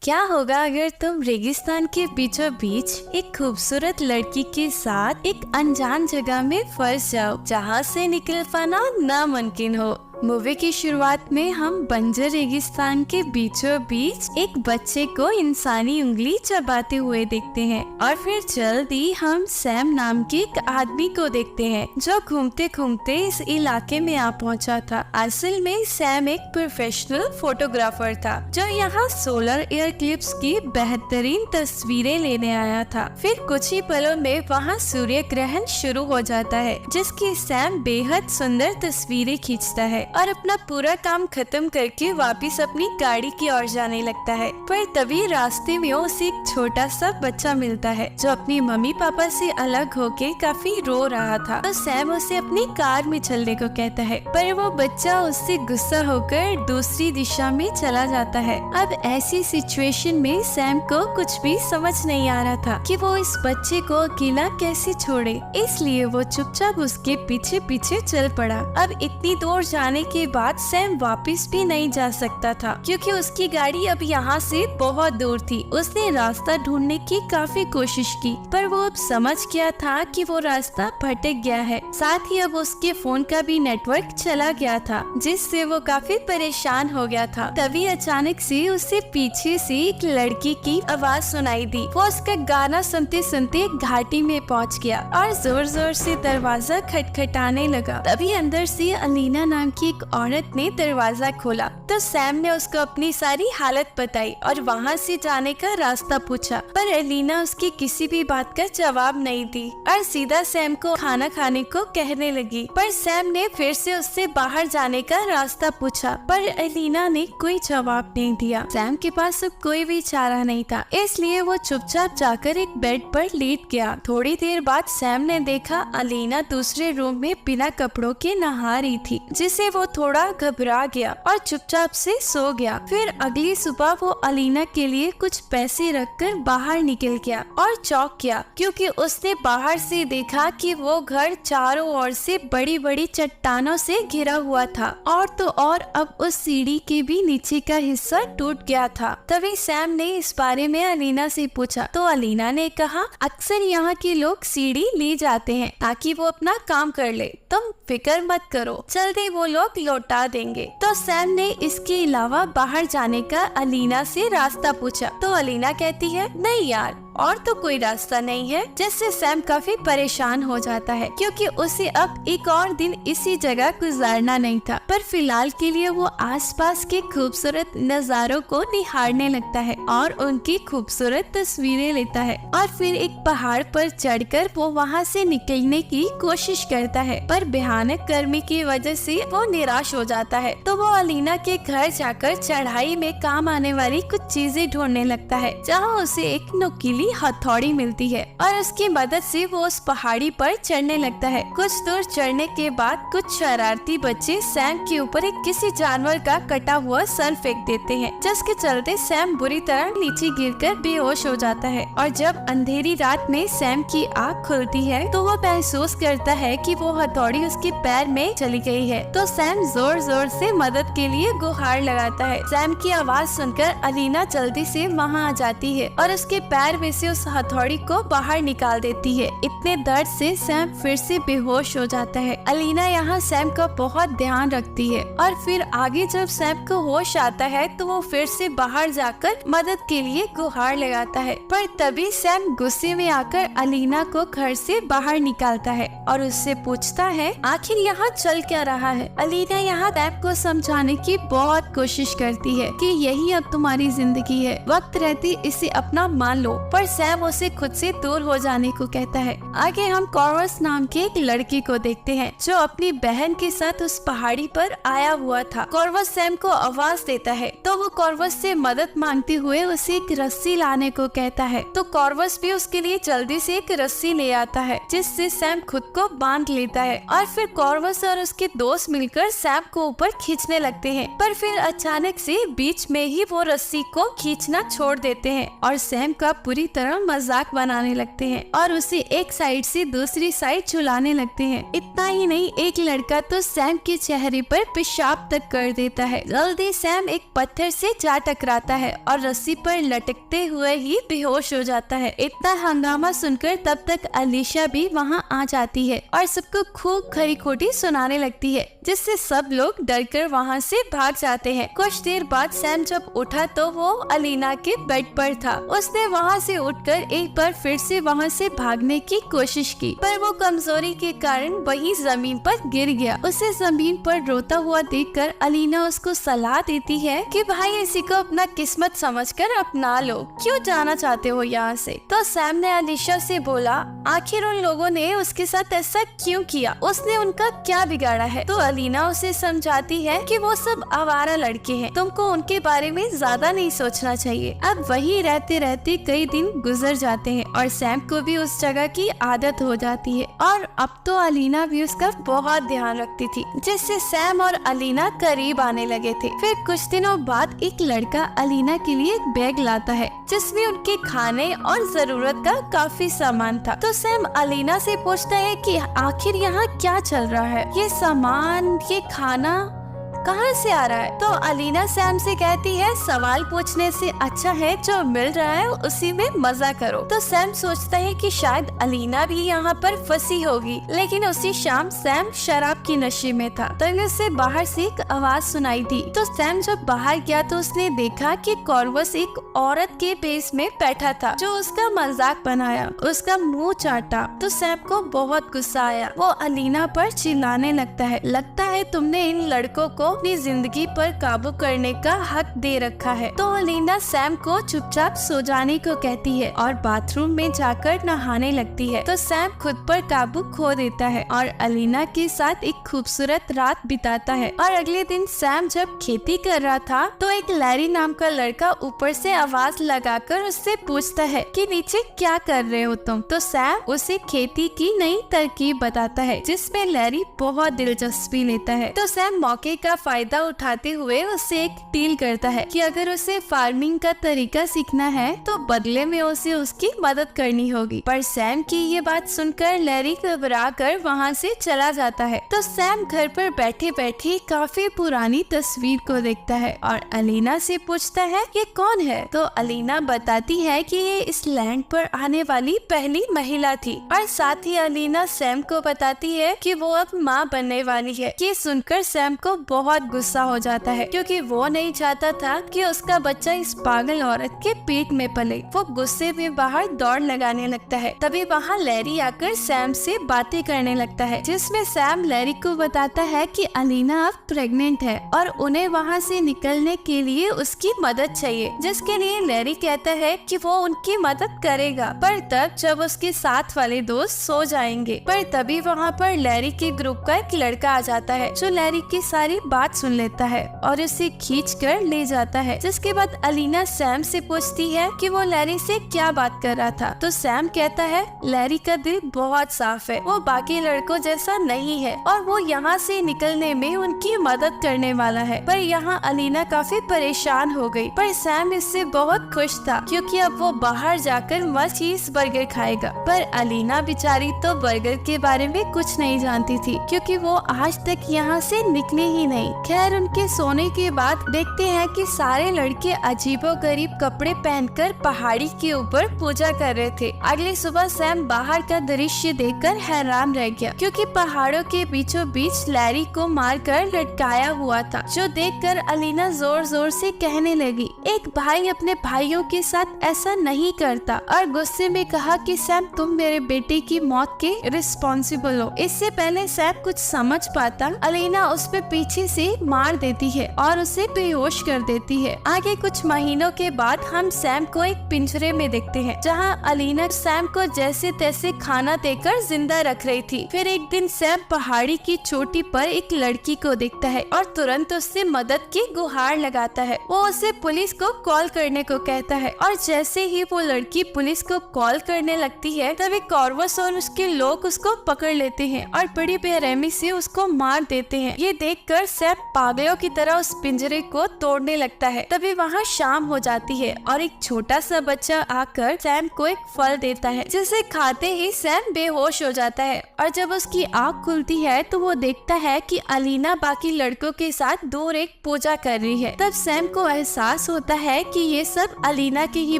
क्या होगा अगर तुम रेगिस्तान के बीचों बीच एक खूबसूरत लड़की के साथ एक अनजान जगह में फंस जाओ जहाँ से निकल पाना नामुमकिन हो। मूवी की शुरुआत में हम बंजर रेगिस्तान के बीचों बीच एक बच्चे को इंसानी उंगली चबाते हुए देखते हैं और फिर जल्दी हम सैम नाम के एक आदमी को देखते हैं जो घूमते घूमते इस इलाके में आ पहुंचा था। असल में सैम एक प्रोफेशनल फोटोग्राफर था जो यहाँ सोलर इक्लिप्स की बेहतरीन तस्वीरें लेने आया था। फिर कुछ ही पलों में वहाँ सूर्य ग्रहण शुरू हो जाता है जिसकी सैम बेहद सुंदर तस्वीरें खींचता है और अपना पूरा काम खत्म करके वापस अपनी गाड़ी की ओर जाने लगता है। पर तभी रास्ते में उसे एक छोटा सा बच्चा मिलता है जो अपनी मम्मी पापा से अलग होके काफी रो रहा था। तो सैम उसे अपनी कार में चलने को कहता है पर वो बच्चा उससे गुस्सा होकर दूसरी दिशा में चला जाता है। अब ऐसी सिचुएशन में सैम को कुछ भी समझ नहीं आ रहा था कि वो इस बच्चे को अकेला कैसे छोड़े, इसलिए वो चुपचाप उसके पीछे पीछे चल पड़ा। अब इतनी दूर जाने के बाद सैम वापस भी नहीं जा सकता था क्योंकि उसकी गाड़ी अब यहाँ से बहुत दूर थी। उसने रास्ता ढूंढने की काफी कोशिश की पर वो अब समझ गया था कि वो रास्ता भटक गया है। साथ ही अब उसके फोन का भी नेटवर्क चला गया था जिससे वो काफी परेशान हो गया था। तभी अचानक से उसे पीछे से एक लड़की की आवाज सुनाई दी। वो उसका गाना सुनते सुनते घाटी में पहुँच गया और जोर जोर से दरवाजा खटखटाने लगा। तभी अंदर से अलीना नाम की एक औरत ने दरवाजा खोला तो सैम ने उसको अपनी सारी हालत बताई और वहाँ से जाने का रास्ता पूछा पर अलीना उसकी किसी भी बात का जवाब नहीं दी और सीधा सैम को खाना खाने को कहने लगी। पर सैम ने फिर से उससे बाहर जाने का रास्ता पूछा पर अलीना ने कोई जवाब नहीं दिया। सैम के पास अब कोई भी चारा नहीं था इसलिए वो चुपचाप जाकर एक बेड पर लेट गया। थोड़ी देर बाद सैम ने देखा अलीना दूसरे रूम में बिना कपड़ों के नहा रही थी जिससे वो थोड़ा घबरा गया और चुपचाप से सो गया। फिर अगली सुबह वो अलीना के लिए कुछ पैसे रखकर बाहर निकल गया और चौंक गया क्योंकि उसने बाहर से देखा कि वो घर चारों ओर से बड़ी बड़ी चट्टानों से घिरा हुआ था और तो और अब उस सीढ़ी के भी नीचे का हिस्सा टूट गया था। तभी सैम ने इस बारे में अलीना से पूछा तो अलीना ने कहा अक्सर यहाँ के लोग सीढ़ी ले जाते हैं ताकि वो अपना काम कर ले, तुम फिक्र मत करो, जल्दी वो लोग लौटा देंगे। तो सैम ने इसके अलावा बाहर जाने का अलीना से रास्ता पूछा तो अलीना कहती है नहीं यार और तो कोई रास्ता नहीं है, जिससे सैम काफी परेशान हो जाता है क्योंकि उसे अब एक और दिन इसी जगह गुजारना नहीं था। पर फिलहाल के लिए वो आसपास के खूबसूरत नजारों को निहारने लगता है और उनकी खूबसूरत तस्वीरें लेता है और फिर एक पहाड़ पर चढ़कर वो वहाँ से निकलने की कोशिश करता है पर भयानक गर्मी की वजह से वो निराश हो जाता है। तो वो अलीना के घर जाकर चढ़ाई में काम आने वाली कुछ चीजें ढूंढने लगता है जहाँ उसे एक नुकीली हथौड़ी मिलती है और उसकी मदद से वो उस पहाड़ी पर चढ़ने लगता है। कुछ दूर चढ़ने के बाद कुछ शरारती बच्चे सैम के ऊपर एक किसी जानवर का कटा हुआ सर फेंक देते हैं जिसके चलते सैम बुरी तरह नीचे गिरकर बेहोश हो जाता है। और जब अंधेरी रात में सैम की आँख खुलती है तो वो महसूस करता है कि वो हथौड़ी उसके पैर में चली गई है। तो सैम जोर जोर से मदद के लिए गुहार लगाता है। सैम की आवाज सुनकर अलीना जल्दी से वहाँ आ जाती है और उसके पैर में से उस हथौड़ी को बाहर निकाल देती है। इतने दर्द से सैम फिर से बेहोश हो जाता है। अलीना यहाँ सैम का बहुत ध्यान रखती है और फिर आगे जब सैम को होश आता है तो वो फिर से बाहर जाकर मदद के लिए गुहार लगाता है। पर तभी सैम गुस्से में आकर अलीना को घर से बाहर निकालता है और उससे पूछता है आखिर यहाँ चल क्या रहा है। अलीना यहाँ सैम को समझाने की बहुत कोशिश करती है कि यही अब तुम्हारी जिंदगी है, वक्त रहते इसे अपना मान लो। पर सैम उसे खुद से दूर हो जाने को कहता है। आगे हम कॉर्वस नाम के एक लड़के को देखते हैं जो अपनी बहन के साथ उस पहाड़ी पर आया हुआ था। कॉर्वस सैम को आवाज देता है तो वो कॉर्वस से मदद मांगते हुए उसे एक रस्सी लाने को कहता है। तो कॉर्वस भी उसके लिए जल्दी से एक रस्सी ले आता है जिससे सैम खुद को बांध लेता है और फिर कॉर्वस और उसके दोस्त मिलकर सैम को ऊपर खींचने लगते हैं। पर फिर अचानक से बीच में ही वो रस्सी को खींचना छोड़ देते हैं और सैम का पूरी तरह मजाक बनाने लगते हैं और उसे एक साइड से दूसरी साइड झुलाने लगते हैं। इतना ही नहीं, एक लड़का तो सैम के चेहरे पर पेशाब तक कर देता है। जल्दी सैम एक पत्थर से जा टकराता है और रस्सी पर लटकते हुए ही बेहोश हो जाता है। इतना हंगामा सुनकर तब तक अलीशा भी वहाँ आ जाती है और सबको खूब खरी खोटी सुनाने लगती है, जिससे सब लोग डरकर वहाँ से भाग जाते हैं। कुछ देर बाद सैम जब उठा तो वो अलीना के बेड पर था। उसने वहाँ से उठकर एक बार फिर से वहाँ से भागने की कोशिश की, पर वो कमजोरी के कारण वही जमीन पर गिर गया। उसे जमीन पर रोता हुआ देखकर अलीना उसको सलाह देती है कि भाई इसी को अपना किस्मत समझकर अपना लो, क्यों जाना चाहते हो यहाँ से। तो सैम ने अलीशा से बोला, आखिर उन लोगों ने उसके साथ ऐसा क्यों किया, उसने उनका क्या बिगाड़ा है। तो अलीना उसे समझाती है कि वो सब आवारा लड़के हैं, तुमको उनके बारे में ज्यादा नहीं सोचना चाहिए। अब वही रहते रहते कई दिन गुजर जाते हैं और सैम को भी उस जगह की आदत हो जाती है और अब तो अलीना भी उसका बहुत ध्यान रखती थी, जिससे सैम और अलीना करीब आने लगे थे। फिर कुछ दिनों बाद एक लड़का अलीना के लिए एक बैग लाता है जिसमें उनके खाने और जरूरत का काफी सामान था। तो सैम अलीना से पूछता है कि आखिर यहाँ क्या चल रहा है, ये सामान, ये खाना कहाँ से आ रहा है। तो अलीना सैम से कहती है, सवाल पूछने से अच्छा है जो मिल रहा है उसी में मजा करो। तो सैम सोचता है कि शायद अलीना भी यहाँ पर फंसी होगी, लेकिन उसी शाम सैम शराब की नशे में था। तभी उसे बाहर से एक आवाज सुनाई दी। तो सैम जब बाहर गया तो उसने देखा कि कॉर्वस एक औरत के बेस में बैठा था जो उसका मजाक बनाया, उसका मुंह चाटा। तो सैम को बहुत गुस्सा आया, वो अलीना पर चिल्लाने लगता है तुमने इन लड़कों को अपनी जिंदगी पर काबू करने का हक दे रखा है। तो अलीना सैम को चुपचाप सो जाने को कहती है और बाथरूम में जाकर नहाने लगती है। तो सैम खुद पर काबू खो देता है और अलीना के साथ एक खूबसूरत रात बिताता है। और अगले दिन सैम जब खेती कर रहा था तो एक लैरी नाम का लड़का ऊपर से आवाज लगाकर उससे पूछता है कि नीचे क्या कर रहे हो तुम। तो सैम उसे खेती की नई तरकीब बताता है जिसमें लैरी बहुत दिलचस्पी लेता है। तो सैम मौके का फायदा उठाते हुए उससे एक डील करता है कि अगर उसे फार्मिंग का तरीका सीखना है तो बदले में उसे उसकी मदद करनी होगी। पर सैम की ये बात सुनकर लैरी घबरा कर वहाँ से चला जाता है। तो सैम घर पर बैठे बैठे काफी पुरानी तस्वीर को देखता है और अलीना से पूछता है ये कौन है। तो अलीना बताती है कि ये इस लैंड पर आने वाली पहली महिला थी और साथ ही अलीना सैम को बताती है कि वो अब माँ बनने वाली है। ये सुनकर सैम को बहुत गुस्सा हो जाता है क्योंकि वो नहीं चाहता था कि उसका बच्चा इस पागल औरत के पेट में पले। वो गुस्से में बाहर दौड़ लगाने लगता है। तभी वहाँ लैरी आकर सैम से बातें करने लगता है, जिसमें सैम लैरी को बताता है कि अलीना अब प्रेग्नेंट है और उन्हें वहाँ से निकलने के लिए उसकी मदद चाहिए, जिसके लिए लैरी कहता है कि वो उनकी मदद करेगा, पर तब जब उसके साथ वाले दोस्त सो जाएंगे। पर तभी वहाँ पर लैरी के ग्रुप का एक लड़का आ जाता है जो लैरी की सारी बात सुन लेता है और उसे खींच कर ले जाता है। जिसके बाद अलीना सैम से पूछती है कि वो लैरी से क्या बात कर रहा था। तो सैम कहता है लैरी का दिल बहुत साफ है, वो बाकी लड़कों जैसा नहीं है और वो यहाँ से निकलने में उनकी मदद करने वाला है। पर यहाँ अलीना काफी परेशान हो गई, पर सैम इससे बहुत खुश था क्योंकि अब वो बाहर जाकर मस्त चीज बर्गर खाएगा। पर अलीना बेचारी तो बर्गर के बारे में कुछ नहीं जानती थी क्योंकि वो आज तक यहाँ से निकले ही नहीं। खैर उनके सोने के बाद देखते हैं कि सारे लड़के अजीबोगरीब कपड़े पहनकर पहाड़ी के ऊपर पूजा कर रहे थे। अगली सुबह सैम बाहर का दृश्य देखकर हैरान रह गया क्योंकि पहाड़ों के बीचों बीच लैरी को मारकर लटकाया हुआ था, जो देखकर अलीना जोर जोर से कहने लगी एक भाई अपने भाइयों के साथ ऐसा नहीं करता, और गुस्से में कहा कि सैम तुम मेरे बेटे की मौत के रिस्पॉन्सिबल हो। इससे पहले सैम कुछ समझ पाता अलीना उस पे पीछे से मार देती है और उसे बेहोश कर देती है। आगे कुछ महीनों के बाद हम सैम को एक पिंजरे में देखते हैं जहां अलीना सैम को जैसे तैसे खाना देकर जिंदा रख रही थी। फिर एक दिन सैम पहाड़ी की चोटी पर एक लड़की को देखता है और तुरंत उससे मदद की गुहार लगाता है। वो उसे पुलिस को कॉल करने को कहता है और जैसे ही वो लड़की पुलिस को कॉल करने लगती है तभी कॉर्वस और उसके लोग उसको पकड़ लेते हैं और बड़ी बेरहमी से उसको मार देते हैं। ये देखकर सैम पागलों की तरह उस पिंजरे को तोड़ने लगता है। तभी वहाँ शाम हो जाती है और एक छोटा सा बच्चा आकर सैम को एक फल देता है, जिसे खाते ही सैम बेहोश हो जाता है। और जब उसकी आँख खुलती है तो वो देखता है कि अलीना बाकी लड़कों के साथ दूर एक पूजा कर रही है। तब सैम को एहसास होता है कि ये सब अलीना के ही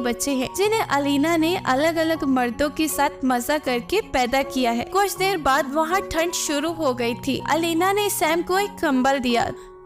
बच्चे हैं, जिन्हें अलीना ने अलग अलग मर्दों के साथ मजा करके पैदा किया है। कुछ देर बाद वहाँ ठंड शुरू हो गई थी। अलीना ने सैम को एक कंबल दिया।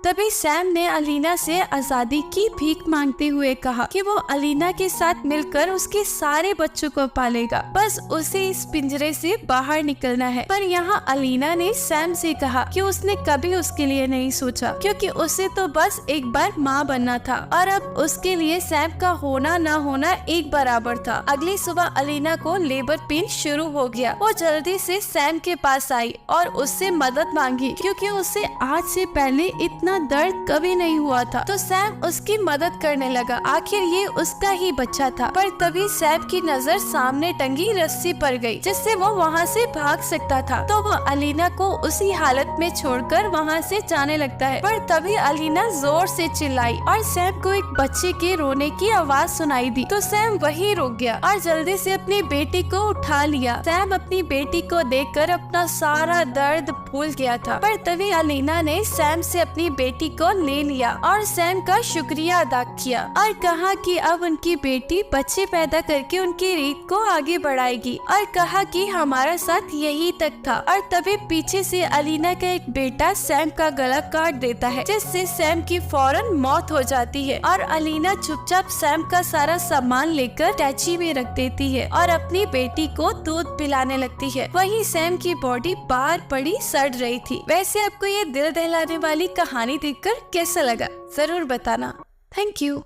तभी सैम ने अलीना से आजादी की भीख मांगते हुए कहा कि वो अलीना के साथ मिलकर उसके सारे बच्चों को पालेगा, बस उसे इस पिंजरे से बाहर निकलना है। पर यहाँ अलीना ने सैम से कहा कि उसने कभी उसके लिए नहीं सोचा, क्योंकि उसे तो बस एक बार माँ बनना था और अब उसके लिए सैम का होना न होना एक बराबर था। अगली सुबह अलीना को लेबर पेन शुरू हो गया। वो जल्दी से सैम के पास आई और उससे मदद मांगी, क्योंकि उसे आज से पहले इतना दर्द कभी नहीं हुआ था। तो सैम उसकी मदद करने लगा। आखिर ये उसका ही बच्चा था। पर तभी सैम की नजर सामने टंगी रस्सी पर गई, जिससे वो वहाँ से भाग सकता था। तो वो अलीना को उसी हालत में छोड़कर वहाँ से जाने लगता है। पर तभी अलीना जोर से चिल्लाई और सैम को एक बच्चे के रोने की आवाज सुनाई दी। तो सैम वहीं रुक गया और जल्दी से अपनी बेटी को उठा लिया। सैम अपनी बेटी को देखकर अपना सारा दर्द भूल गया था। पर तभी अलीना ने सैम से अपनी बेटी को ले लिया और सैम का शुक्रिया अदा किया और कहा कि अब उनकी बेटी बच्चे पैदा करके उनकी रीत को आगे बढ़ाएगी, और कहा कि हमारा साथ यही तक था। और तभी पीछे से अलीना का एक बेटा सैम का गला काट देता है, जिससे सैम की फौरन मौत हो जाती है। और अलीना चुपचाप सैम का सारा सामान लेकर टैची में रख देती है और अपनी बेटी को दूध पिलाने लगती है। वहीं सैम की बॉडी बाहर पड़ी सड़ रही थी। वैसे आपको ये दिल दहलाने वाली कहानी देखकर कैसा लगा जरूर बताना। Thank you.